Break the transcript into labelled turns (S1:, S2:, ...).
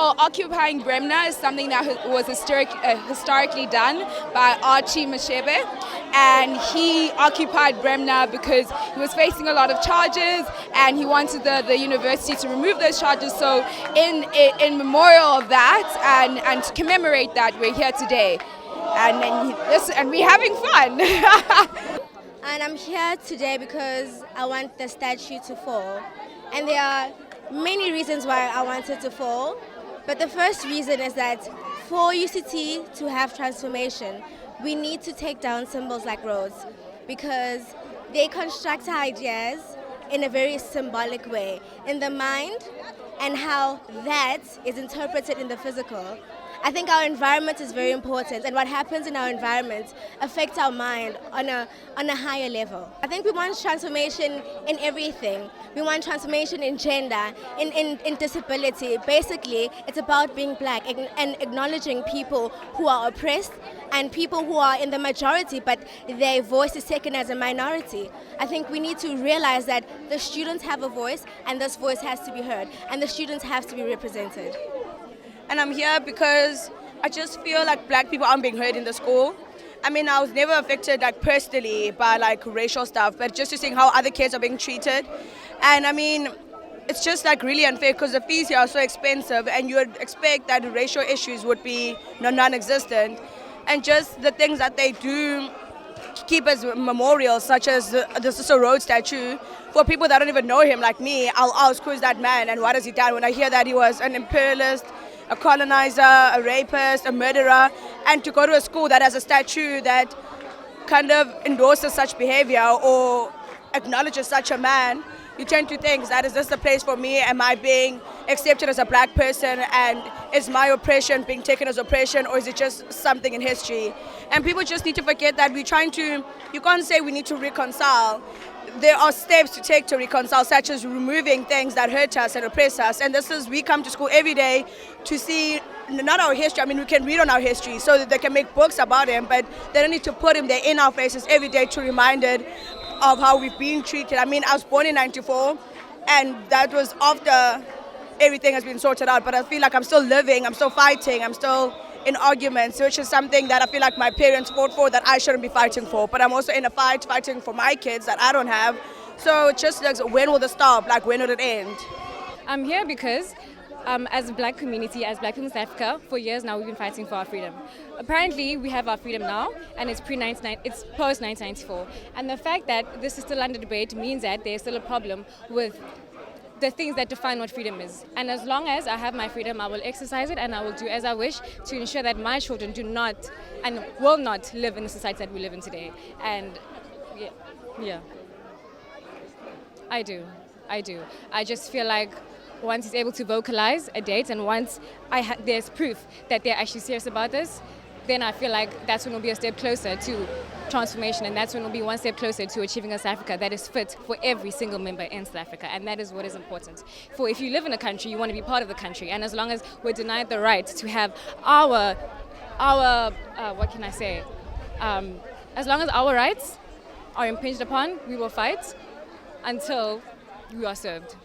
S1: Well, occupying Bremner is something that was historically done by Archie Mashebe, and he occupied Bremner because he was facing a lot of charges and he wanted the university to remove those charges. So in memorial of that and to commemorate that, we're here today. And we're having fun.
S2: And I'm here today because I want the statue to fall. And there are many reasons why I want it to fall. But the first reason is that for UCT to have transformation, we need to take down symbols like roads because they construct ideas in a very symbolic way in the mind and how that is interpreted in the physical. I think our environment is very important, and what happens in our environment affects our mind on a higher level. I think we want transformation in everything. We want transformation in gender, in disability. Basically, it's about being black and acknowledging people who are oppressed and people who are in the majority, but their voice is taken as a minority. I think we need to realize that the students have a voice, and this voice has to be heard, and the students have to be represented.
S3: And I'm here because I just feel like black people aren't being heard in the school. I mean, I was never affected like personally by like racial stuff, but just to seeing how other kids are being treated. And I mean, it's just like really unfair because the fees here are so expensive and you would expect that racial issues would be non-existent. And just the things that they do keep as memorials, such as the Cecil Rhodes statue, for people that don't even know him like me, I'll ask, who's that man and what has he done? When I hear that he was an imperialist, a colonizer, a rapist, a murderer, and to go to a school that has a statue that kind of endorses such behavior or acknowledges such a man, you tend to think, that is this the place for me? Am I being accepted as a black person, and is my oppression being taken as oppression, or is it just something in history? And people just need to forget that we're trying to, you can't say we need to reconcile. There are steps to take to reconcile, such as removing things that hurt us and oppress us. And we come to school every day to see not our history. I mean, we can read on our history so that they can make books about him, but they don't need to put him there in our faces every day to remind us of how we've been treated. I mean, I was born in '94, and that was after everything has been sorted out. But I feel like I'm still living, I'm still fighting, I'm still in arguments, which is something that I feel like my parents fought for that I shouldn't be fighting for. But I'm also in a fight fighting for my kids that I don't have. So it's just like, when will this stop? Like, when will it end?
S4: I'm here because as a black community, as black people in South Africa, for years now we've been fighting for our freedom. Apparently we have our freedom now, and it's post-1994. And the fact that this is still under debate means that there's still a problem with the things that define what freedom is. And as long as I have my freedom, I will exercise it and I will do as I wish to ensure that my children do not and will not live in the society that we live in today. And yeah. I do. I just feel like once he's able to vocalize a date and once there's proof that they're actually serious about this, then I feel like that's when we'll be a step closer to transformation, and that's when we'll be one step closer to achieving a South Africa that is fit for every single member in South Africa, and that is what is important. For if you live in a country, you want to be part of the country, and as long as we're denied the right to have our what can I say? As long as our rights are impinged upon, we will fight until we are served.